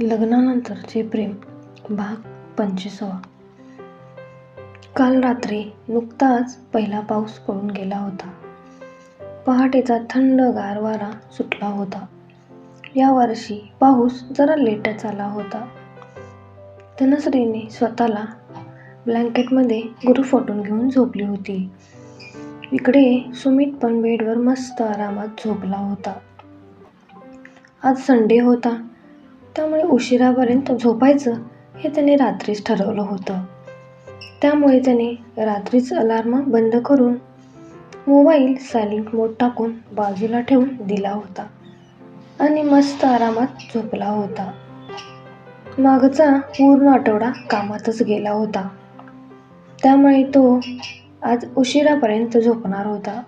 लग्नानंतरचे प्रेम भाग 25. काल रात्री नुकताच पहिला पाऊस पडून गेला होता. पहाटेचा थंडगार वारा सुटला होता. या वर्षी पाऊस जरा लेटच आला होता. धनश्रीने स्वतःला ब्लँकेटमध्ये गुरफटून घेऊन झोपली होती. इकडे सुमित पण बेडवर मस्त आरामात झोपला होता. आज संडे होता, त्यामुळे उशिरापर्यंत झोपायचं हे त्याने रात्रीच ठरवलं होतं. त्यामुळे त्याने रात्रीच अलार्म बंद करून मोबाईल सायलेंट मोड टाकून बाजूला ठेवून दिला होता आणि मस्त आरामात झोपला होता. मागचा पूर्ण आठवडा कामातच गेला होता, त्यामुळे तो आज उशिरापर्यंत झोपणार होता.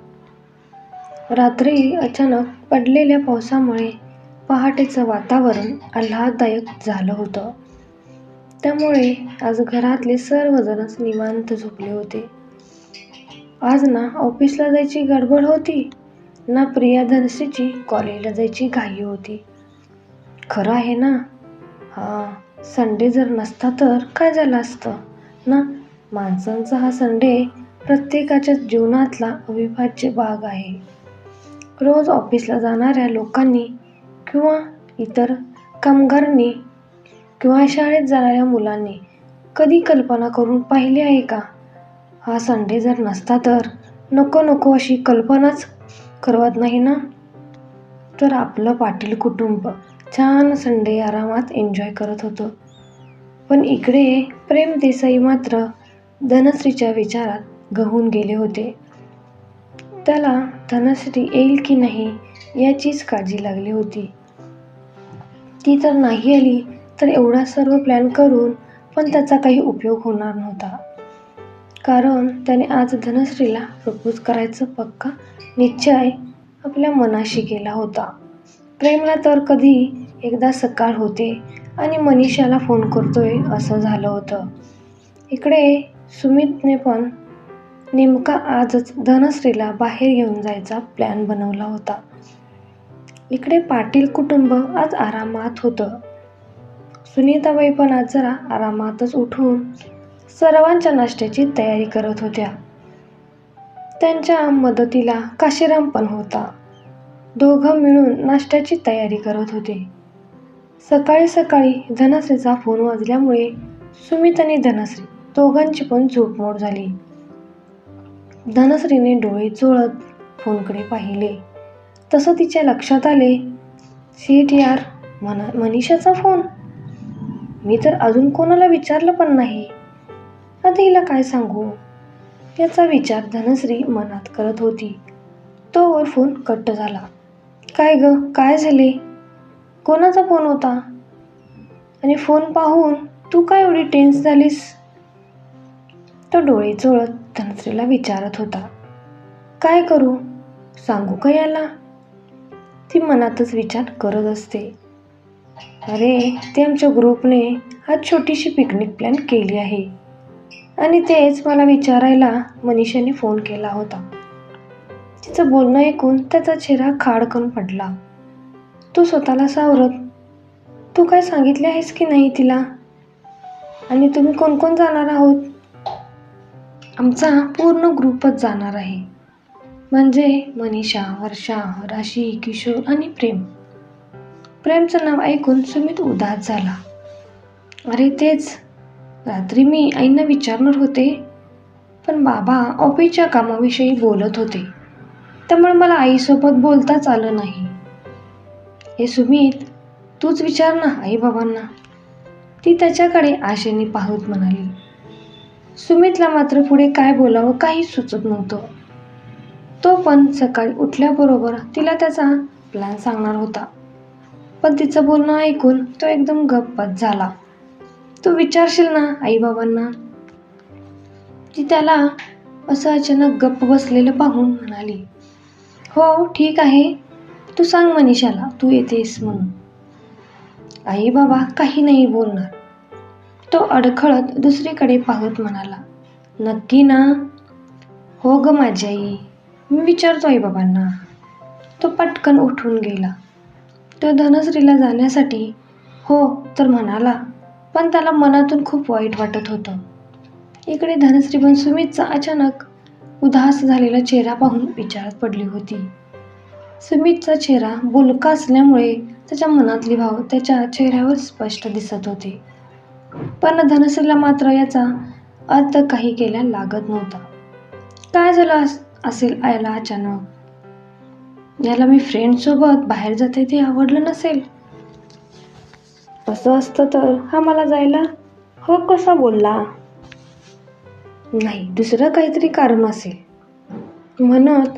रात्री अचानक पडलेल्या पावसामुळे पहाटेचं वातावरण आल्हाददायक झालं होतं. त्यामुळे आज घरातले सर्वजणच निवांत झोपले होते. आज ना ऑफिसला जायची गडबड होती, ना प्रिया धनश्रीची कॉलेजला जायची घाई होती. खरं आहे ना, संडे जर नसता तर काय झालं असतं ना. माणसांचा हा संडे प्रत्येकाच्या जीवनातला अविभाज्य भाग आहे. रोज ऑफिसला जाणाऱ्या लोकांनी किंवा इतर कामगारांनी किंवा शाळेत जाणाऱ्या मुलांनी कधी कल्पना करून पाहिली आहे का, हा संडे जर नसता तर नको नको अशी कल्पनाच करवत नाही ना. तर आपलं पाटील कुटुंब छान संडे आरामात एन्जॉय करत होतं. पण इकडे प्रेम देसाई मात्र धनश्रीच्या विचारात गहून गेले होते. त्याला धनश्री येईल की नाही याचीच काळजी लागली होती. ती तर नाही आली तर एवढा सर्व प्लॅन करून पण त्याचा काही उपयोग होणार नव्हता. कारण त्याने आज धनश्रीला प्रपोज करायचा पक्का निश्चय आपल्या मनाशी केला होता. प्रेमला तर कधी एकदा सकाळ होते आणि मनीषाला फोन करतोय असं झालं होतं. इकडे सुमितने पण नेमका आजच धनश्रीला बाहेर घेऊन जायचा प्लॅन बनवला होता. इकडे पाटील कुटुंब आज आरामात होतं. सुनीताबाई पण आज जरा आरामातच उठून सर्वांच्या नाश्त्याची तयारी करत होत्या. त्यांच्या मदतीला काशीराम पण होता. दोघं मिळून नाश्त्याची तयारी करत होते. सकाळी सकाळी धनश्रीचा फोन वाजल्यामुळे सुमित आणि धनश्री दोघांची पण झोपमोड झाली. धनश्रीने डोळे चोळत फोनकडे पाहिले तसं तिच्या लक्षात आले, शिट यार, मनीषाचा फोन. मी तर अजून कोणाला विचारलं पण नाही. आता हिला काय सांगू याचा विचार धनश्री मनात करत होती. तोवर फोन कट झाला. काय ग, काय झाले? कोणाचा फोन होता? आणि फोन पाहून तू काय एवढी टेन्स झालीस? तो डोळे चोळत धनश्रीला विचारत होता. काय करू, सांगू का याला? ती मनातच विचार करत असते. अरे, ते आमच्या ग्रुपने आज छोटीशी पिकनिक प्लॅन केली आहे आणि तेच मला विचारायला मनीषाने फोन केला होता. तिचं बोलणं ऐकून त्याचा चेहरा खाडकन पडला. तो स्वतःला सावरत, तू काय सांगितले आहेस की नाही तिला? आणि तुम्ही कोण कोण जाणार आहोत? आमचा पूर्ण ग्रुपच जाणार आहे, म्हणजे मनीषा, वर्षा, राशी, किशोर आणि प्रेम. प्रेमचं नाव ऐकून सुमित उदास झाला. अरे तेच, रात्री मी आईंना विचारणार होते, पण बाबा ऑफिसच्या कामाविषयी बोलत होते, त्यामुळे मला आईसोबत बोलताच आलं नाही. हे सुमित, तूच विचार ना आई बाबांना, ती त्याच्याकडे आशेने पाहत म्हणाली. सुमितला मात्र पुढे काय बोलावं काही सुचत नव्हतं. तो पण सकाळी उठल्याबरोबर तिला त्याचा प्लॅन सांगणार होता, पण तिचं बोलणं ऐकून तो एकदम गप्पच झाला. तू विचारशील ना आई बाबांना? ती त्याला असं अचानक गप्प बसलेलं पाहून म्हणाली. हो ठीक आहे, तू सांग मनीषाला तू येतेस म्हणून. आई बाबा काही नाही बोलणार. तो अडखळत दुसरीकडे पाहत म्हणाला. नक्की ना? हो ग माझी आई, मी विचारतो आई बाबांना. तो पटकन उठून गेला. तो धनश्रीला जाण्यासाठी हो तर म्हणाला, पण त्याला मनातून खूप वाईट वाटत होतं. इकडे धनश्री पण सुमितचा अचानक उदास झालेला चेहरा पाहून विचारात पडली होती. सुमितचा चेहरा बोलका असल्यामुळे त्याच्या मनातले भाव त्याच्या चेहऱ्यावर स्पष्ट दिसत होते. पण धनश्रीला मात्र याचा अर्थ काही केल्या लागत नव्हता. काय झालं असेल याला अचानक? याला मी फ्रेंड सोबत बाहेर जाते ते आवडलं नसेल. असं असतं तर हा मला जायला हो कसा बोलला. नाही, दुसरं काहीतरी कारण असेल म्हणत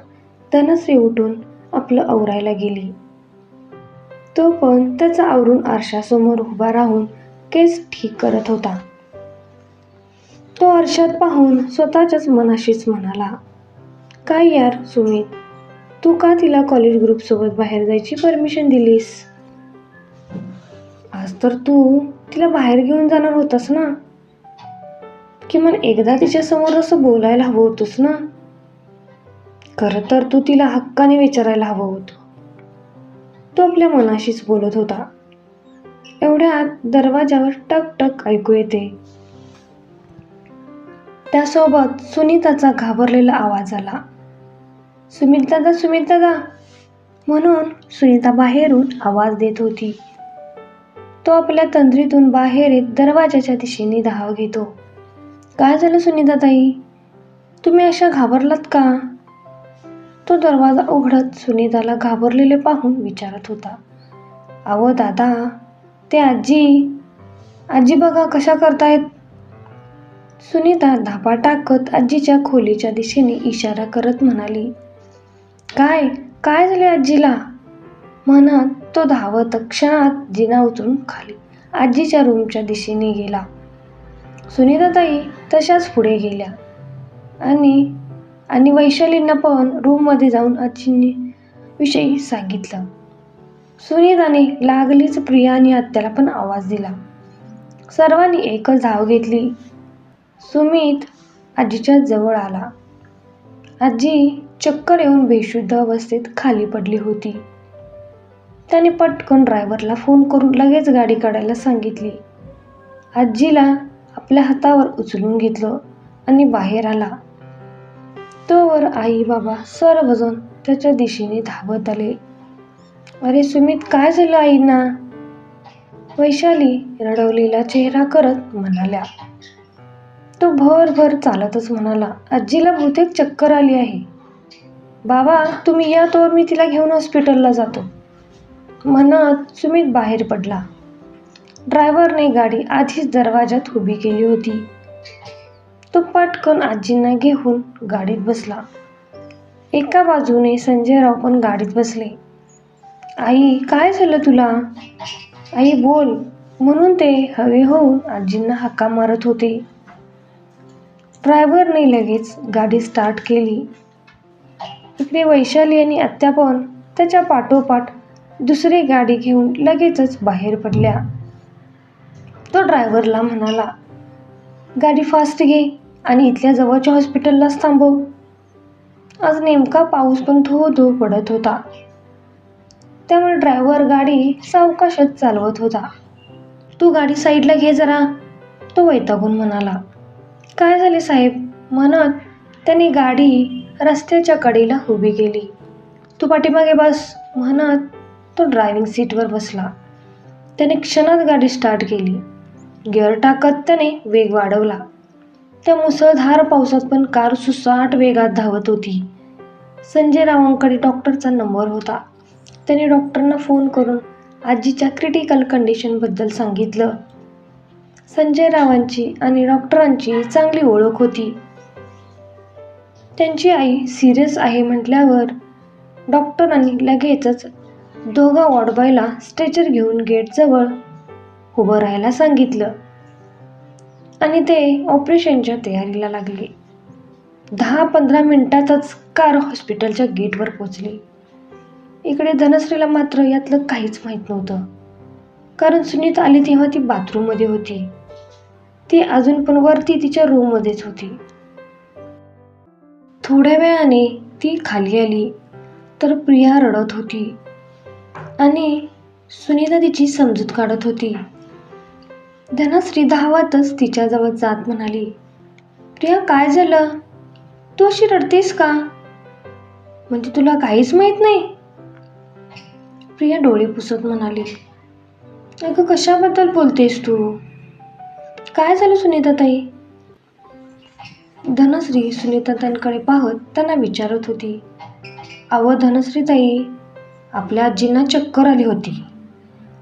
धनश्री उठून आपलं आवरायला गेली. तो पण त्याचा आवरून आरशासमोर उभा राहून केस ठीक करत होता. तो आरशात पाहून स्वतःच्याच मनाशीच म्हणाला, काय यार सुमित, तू का तिला कॉलेज ग्रुप सोबत बाहेर जायची परमिशन दिलीस? आज तर तू तिला बाहेर घेऊन जाणार होतास ना. किमान एकदा तिच्या समोर असं बोलायला हवं होतंस ना. खरं तर तू तिला हक्काने विचारायला हवं होतं. तो आपल्या मनाशीच बोलत होता. एवढ्यात दरवाजावर टक टक ऐकू येते. त्यासोबत सुनीताचा घाबरलेला आवाज आला. सुमित दादा, सुमित दादा म्हणून सुनीता बाहेरून आवाज देत होती. तो आपल्या तंद्रीतून बाहेर येत दरवाजाच्या दिशेने धाव घेतो. काय झालं सुनीता ताई, तुम्ही अशा घाबरलात का? तो दरवाजा उघडत सुनीताला घाबरलेले पाहून विचारत होता. अहो दादा, ते आजी बघा कशा करतायत. सुनीता धापा टाकत आजीच्या खोलीच्या दिशेने इशारा करत म्हणाली. काय काय झाले आजीला? म्हणत तो धावत क्षणात जिना उतरून खाली आजीच्या रूमच्या दिशेने गेला. सुनीताताई तशाच पुढे गेल्या आणि वैशालींना पण रूममध्ये जाऊन आजींनी विषयी सांगितलं. सुनीताने लागलीच प्रिया आणि आत्याला पण आवाज दिला. सर्वांनी एकच धाव घेतली. सुमित आजीच्या जवळ आला. आजी चक्कर येऊन बेशुद्ध अवस्थेत खाली पडली होती. त्याने पटकन ड्रायव्हरला फोन करून लगेच गाडी काढायला सांगितली. आजीला आपल्या हातावर उचलून घेतलं आणि बाहेर आला. तोवर आई बाबा सर्वजण त्याच्या दिशेने धावत आले. अरे सुमित, काय झालं आईंना? वैशाली रडवलेला चेहरा करत म्हणाल्या. तो भरभर चालतच म्हणाला, आजीला बहुतेक चक्कर आली आहे. बाबा तुम्ही या, तोवर मी तिला घेऊन हॉस्पिटलला जातो. म्हणत सुमित बाहेर पडला. ड्रायव्हरने गाडी आधीच दरवाजात उभी केली होती. तो पटकन आजींना घेऊन गाडीत बसला. एका बाजूने संजयराव पण गाडीत बसले. आई काय झालं तुला? आई बोल म्हणून ते हवे होऊन आजींना हाका मारत होते. ड्रायव्हरने लगेच गाडी स्टार्ट केली. इकडे वैशाली आणि आत्या पण त्याच्या पाठोपाठ दुसरी गाडी घेऊन लगेचच बाहेर पडल्या. तो ड्रायव्हरला म्हणाला, गाडी फास्ट घे आणि इथल्या जवळच्या हॉस्पिटललाच थांबव. आज नेमका पाऊस पण धो धो पडत होता. त्यामुळे ड्रायव्हर गाडी सावकाशच चालवत होता. तू गाडी साईडला घे जरा, तो वैतागून म्हणाला. काय झाले साहेब? म्हणत त्याने गाडी रस्त्याच्या कडेला उभी केली. तू पाठीमागे बस म्हणत तो ड्रायव्हिंग सीटवर बसला. त्याने क्षणात गाडी स्टार्ट केली. गिअर टाकत त्याने वेग वाढवला. त्या मुसळधार पावसात पण कार सुसाट वेगात धावत होती. संजय रावांकडे डॉक्टरचा नंबर होता. त्याने डॉक्टरांना फोन करून आजीच्या क्रिटिकल कंडिशनबद्दल सांगितलं. संजय रावांची आणि डॉक्टरांची चांगली ओळख होती. त्यांची आई सिरियस आहे म्हटल्यावर डॉक्टरांनी लगेचच दोघा वॉर्डबॉयला स्ट्रेचर घेऊन गेटजवळ उभं राहायला सांगितलं आणि ते ऑपरेशनच्या तयारीला लागले. 10-15 मिनिटातच कार हॉस्पिटलच्या गेटवर पोचली. इकडे धनश्रीला मात्र यातलं काहीच माहीत नव्हतं, कारण सुनीता आली तेव्हा ती बाथरूममध्ये होती. ती अजून पण वरती तिच्या रूममध्येच होती. थोड्या वेळाने ती खाली आली तर प्रिया रडत होती आणि सुनीता तिची समजूत काढत होती. धनश्री धावतच तिच्याजवळ जात म्हणाली, प्रिया काय झालं? तू अशी रडतेस का? म्हणजे तुला काहीच माहित नाही? प्रिया डोळे पुसत म्हणाली, अगं कशाबद्दल बोलतेस तू? काय झालं सुनीता ताई? धनश्री सुनीताताईंकडे पाहत त्यांना विचारत होती. अहो धनश्री ताई, आपल्या आजींना चक्कर आली होती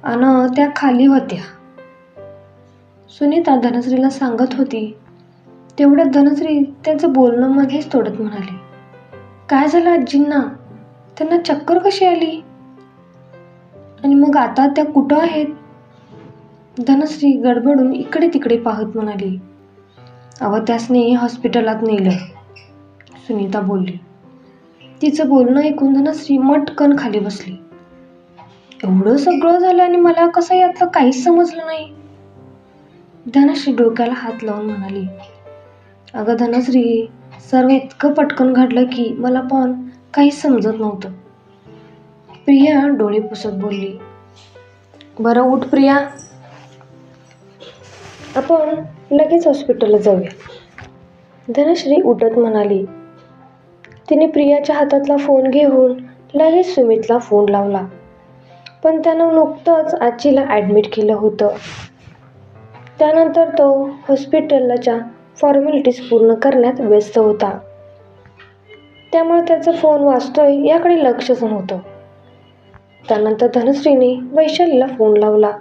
आणि त्या खाली होत्या. सुनीता धनश्रीला सांगत होती. तेवढ्यात धनश्री त्यांचं बोलणं मध्येच तोडत म्हणाली, काय झालं आजींना? त्यांना चक्कर कशी आली? आणि मग आता त्या कुठं आहेत? धनश्री गडबडून इकडे तिकडे पाहत म्हणाली, अहो त्यासनी हॉस्पिटलात नेलं. सुनीता बोलली. तिचं बोलणं ऐकून धनश्री मटकन खाली बसली. एवढं सगळं झालं आणि मला कसं यातलं काहीच समजलं नाही? धनश्री डोक्याला हात लावून म्हणाली, अगं धनश्री, सर्व इतकं पटकन घडलं की मला पण काहीच समजत नव्हतं. प्रिया डोळे पुसत बोलली. बरं उठ प्रिया, आपण लगेच हॉस्पिटलला जाऊया. धनश्री उठत म्हणाली. तिने प्रियाच्या हातातला फोन घेऊन लगेच सुमितला फोन लावला. पण त्यानं नुकतंच आजीला ॲडमिट केलं होतं. त्यानंतर तो हॉस्पिटलच्या फॉर्मॅलिटीज पूर्ण करण्यात व्यस्त होता. त्यामुळे त्याचा फोन वाजतोय याकडे लक्षच नव्हतं. त्यानंतर धनश्रीने वैशालीला फोन लावला.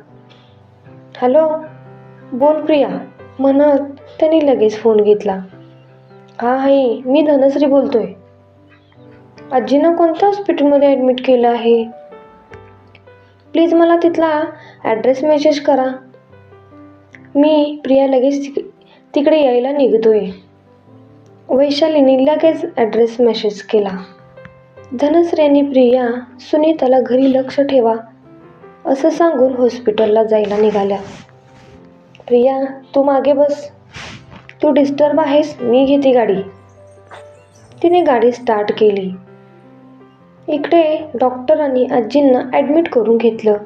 हॅलो, बोल प्रिया, म्हणत त्याने लगेच फोन घेतला. हा आई, मी धनश्री बोलतोय. आजींना कोणत्या हॉस्पिटलमध्ये ॲडमिट केलं आहे? प्लीज मला तिथला ॲड्रेस मेसेज करा. मी प्रिया लगेच तिकडे यायला निघतोय. वैशालीने लगेच ॲड्रेस मेसेज केला. धनश्री आणि प्रिया सुनीताला घरी लक्ष ठेवा असं सांगून हॉस्पिटलला जायला निघाल्या. प्रिया तू मागे बस, तू डिस्टर्ब आहेस, मी घेते गाडी. तिने गाडी स्टार्ट केली. इकडे डॉक्टरांनी आजींना ॲडमिट करून घेतलं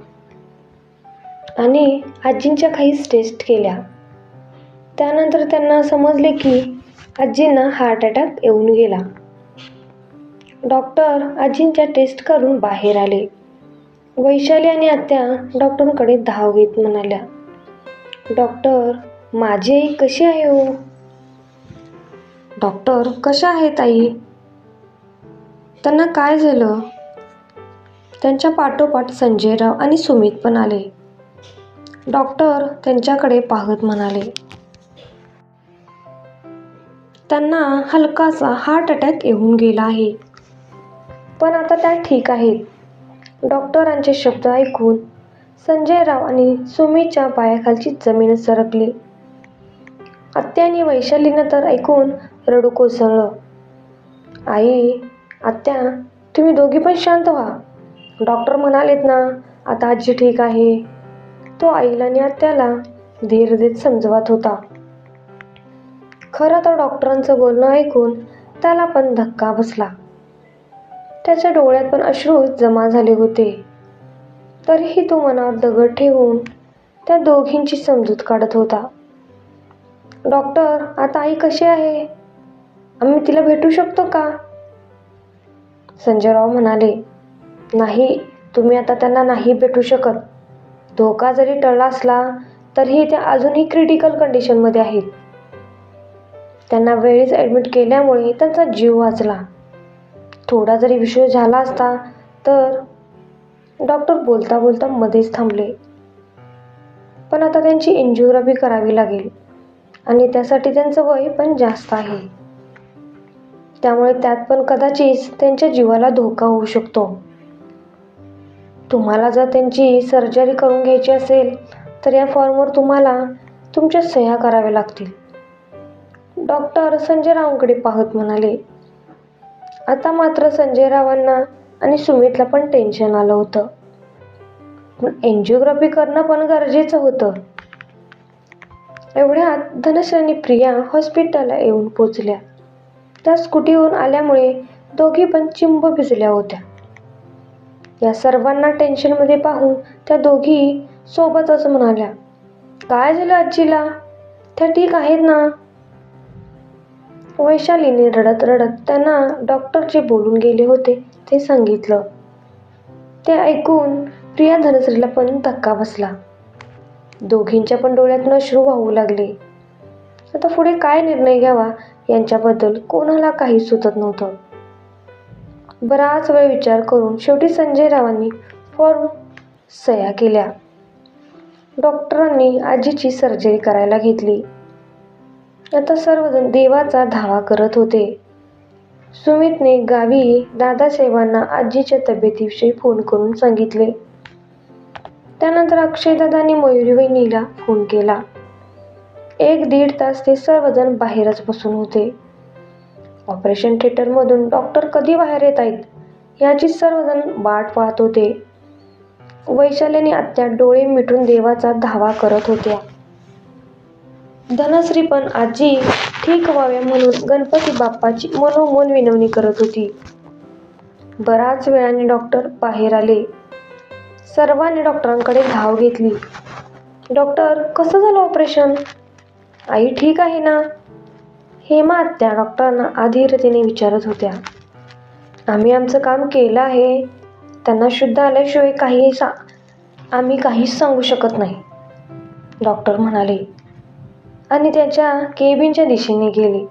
आणि आजींच्या काही टेस्ट केल्या. त्यानंतर त्यांना समजले की आजींना हार्ट अटॅक येऊन गेला. डॉक्टर आजींच्या टेस्ट करून बाहेर आले. वैशाली आणि आत्या डॉक्टरांकडे धाव घेत म्हणाल्या, डॉक्टर, माझी आई कशी आहे हो? डॉक्टर, कशा आहेत आई? त्यांना काय झालं? त्यांच्या पाठोपाठ संजयराव आणि सुमित पण आले. डॉक्टर त्यांच्याकडे पाहत म्हणाले, त्यांना हलकासा हार्ट अटॅक येऊन गेला आहे, पण आता त्या ठीक आहेत. डॉक्टरांचे शब्द ऐकून संजयराव आणि सुमितच्या पायाखालची जमीन सरकली. आत्या आणि वैशालीनं तर ऐकून रडू कोसळलं. आई, आत्या, तुम्ही दोघी पण शांत व्हा. डॉक्टर म्हणालेत ना आता आजी ठीक आहे. तो आईला आणि आत्याला धीर देत समजवत होता. खरं तर डॉक्टरांचं बोलणं ऐकून त्याला पण धक्का बसला. त्याच्या डोळ्यात पण अश्रू जमा झाले होते. तरीही तो मनावर दगड ठेवून त्या दोघींची समजूत काढत होता. डॉक्टर, आता आई कशी आहे? आम्ही तिला भेटू शकतो का? संजयराव म्हणाले, नाही, तुम्ही आता त्यांना नाही भेटू शकत. धोका जरी टळला असला तरीही त्या अजूनही क्रिटिकल कंडिशनमध्ये आहेत. त्यांना वेळीच ॲडमिट केल्यामुळे त्यांचा जीव वाचला. थोडा जरी विषय झाला असता तर. डॉक्टर बोलता बोलता मध्येच थांबले. पण आता त्यांची एन्जिओग्राफी करावी लागेल आणि त्यासाठी त्यांचं वय पण जास्त आहे. त्यामुळे त्यात पण कदाचित त्यांच्या जीवाला धोका होऊ शकतो. तुम्हाला जर त्यांची सर्जरी करून घ्यायची असेल तर या फॉर्मवर तुम्हाला तुमच्या सह्या कराव्या लागतील. डॉक्टर संजयरावांकडे पाहत म्हणाले. आता मात्र संजयरावांना आणि सुमितला पण टेन्शन आलं होतं. पण एन्जिओग्राफी करणं पण गरजेचं होतं. एवढ्यात धनश्री आणि प्रिया हॉस्पिटलला येऊन पोचल्या. त्या स्कूटीवरून आल्यामुळे दोघी पण चिंब भिजल्या होत्या. या सर्वांना टेन्शनमध्ये पाहून त्या दोघी सोबतच म्हणाल्या, काय झालं आजीला? त्या ठीक आहेत ना? वैशालीने रडत रडत त्यांना डॉक्टर जे बोलून गेले होते ते सांगितलं. ते ऐकून प्रिया धनश्रीला पण धक्का बसला. दोघींच्या पण डोळ्यातून अश्रू वाहू लागले. आता पुढे काय निर्णय घ्यावा यांच्याबद्दल कोणाला काही सुचत नव्हतं. बराच वेळ विचार करून शेवटी संजय रावांनी फॉर्म सह्या केल्या. डॉक्टरांनी आजीची सर्जरी करायला घेतली. आता सर्वजण देवाचा धावा करत होते. सुमितने गावी दादासाहेबांना आजीच्या तब्येतीविषयी फोन करून सांगितले. त्यानंतर अक्षयदादांनी मयुरी वहिनीला फोन केला. 1-1.5 तास ते सर्वजण बाहेरच बसून होते. ऑपरेशन थिएटरमधून डॉक्टर कधी बाहेर येत आहेत याची सर्वजण वाट पाहत होते. वैशालीने आत्या डोळे मिटून देवाचा धावा करत होत्या. धनश्री पण आजी ठीक व्हाव्या म्हणून गणपती बाप्पाची मनोमन विनवणी करत होती. बराच वेळाने डॉक्टर बाहेर आले. सर्वांनी डॉक्टरांकडे धाव घेतली. डॉक्टर, कसं झालं ऑपरेशन? आई ठीक आहे ना? हेमा आत्या डॉक्टरांना अधीरतेने विचारत होत्या. आम्ही आमचं काम केलं आहे. त्यांना शुद्ध आल्याशिवाय आम्ही काहीच सांगू शकत नाही, डॉक्टर म्हणाले आणि त्याच्या केबिनच्या दिशेने गेले.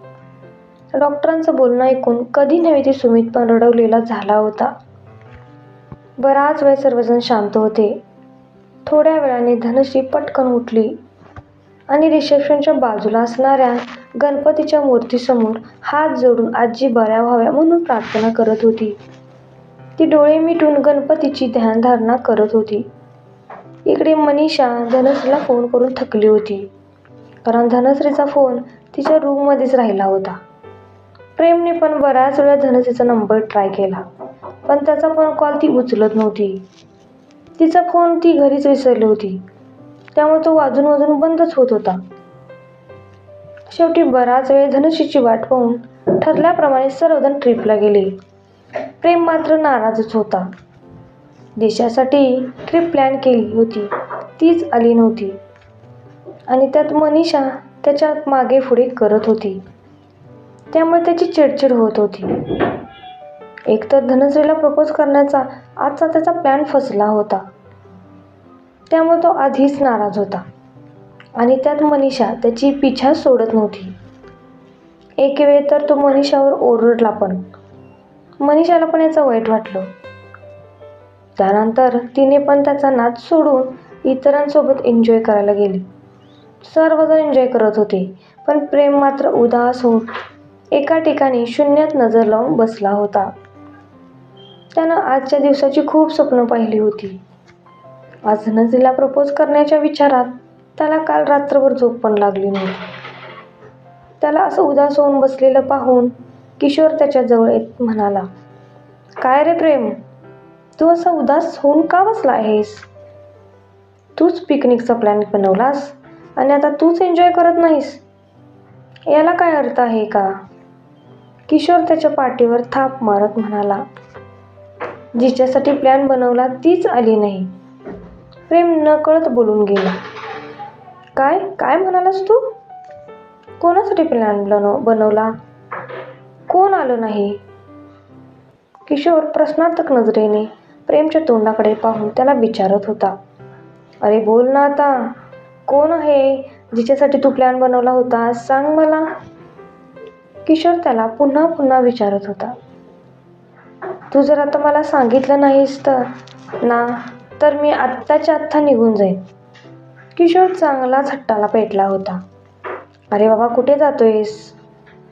डॉक्टरांचं बोलणं ऐकून कधी नव्हे ते सुमित पण रडवलेला झाला होता. बराच वेळ सर्वजण शांत होते. थोड्या वेळाने धनश्री पटकन उठली आणि रिसेप्शनच्या बाजूला असणाऱ्या गणपतीच्या मूर्तीसमोर हात जोडून आजी बऱ्या व्हाव्या म्हणून प्रार्थना करत होती. ती डोळे मिटून गणपतीची ध्यानधारणा करत होती. इकडे मनीषा धनश्रीला फोन करून थकली होती, कारण धनश्रीचा फोन तिच्या रूममध्येच राहिला होता. प्रेमने पण बऱ्याच वेळा धनश्रीचा नंबर ट्राय केला, पण त्याचा पण कॉल ती उचलत नव्हती. तिचा फोन ती घरीच विसरली होती, त्यामुळे तो वाजून वाजून बंदच होत होता. शेवटी बराच वेळ धनश्रीची वाट पाहून ठरल्याप्रमाणे सर्वजण ट्रिपला गेले. प्रेम मात्र नाराजच होता. देशासाठी ट्रिप प्लॅन केली होती, तीच आली नव्हती आणि त्यात मनीषा त्याच्या मागे पुढे करत होती, त्यामुळे त्याची चिडचिड होत होती. एकतर धनश्रीला प्रपोज करण्याचा आजचा त्याचा प्लॅन फसला होता, त्यामुळे तो आधीच नाराज होता आणि त्यात मनीषा त्याची पिछा सोडत नव्हती. एक वेळ तर तो मनीषावर ओरडला पण. मनीषाला पण याचं वाईट वाटलं. त्यानंतर तिने पण त्याचा नाद सोडून इतरांसोबत एन्जॉय करायला गेली. सर्वजण एन्जॉय करत होते, पण प्रेम मात्र उदास होऊन एका ठिकाणी शून्यात नजर लावून बसला होता. त्यानं आजच्या दिवसाची खूप स्वप्न पाहिली होती. आज धनश्रीला प्रपोज करण्याच्या विचारात त्याला काल रात्रभर झोप पण लागली नव्हती. त्याला असं उदास होऊन बसलेलं पाहून किशोर त्याच्या जवळ येत म्हणाला, काय रे प्रेम, तू असा उदास होऊन का बसला आहेस? तूच पिकनिकचा प्लॅन बनवलास आणि आता तूच एन्जॉय करत नाहीस, याला काय अर्थ आहे का? किशोर त्याच्या पाठीवर थाप मारत म्हणाला. जिच्यासाठी प्लॅन बनवला तीच आली नाही. प्रेम नकळत बोलून गेला. काय काय म्हणालास तू? कोणासाठी प्लॅन बनवला? कोण आलं नाही? किशोर प्रश्नार्थक नजरेने प्रेमच्या तोंडाकडे पाहून त्याला विचारत होता. अरे बोल ना आता, कोण आहे जिच्यासाठी तू प्लॅन बनवला होता, सांग मला. किशोर त्याला पुन्हा पुन्हा विचारत होता. तू जर आता मला सांगितलं नाहीस तर मी आत्ताच्या आत्ता निघून जाईन. किशोर चांगलाच हट्टाला पेटला होता. अरे बाबा, कुठे जातोयस?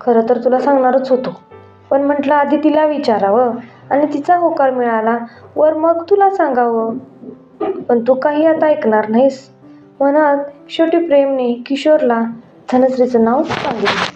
खरं तर तुला सांगणारच होतो, पण म्हटलं आधी तिला विचारावं आणि तिचा होकार मिळाला वर मग तुला सांगावं, पण तू काही आता ऐकणार नाहीस म्हणत शेवटी प्रेमने किशोरला धनश्रीचं नाव सांगितलं.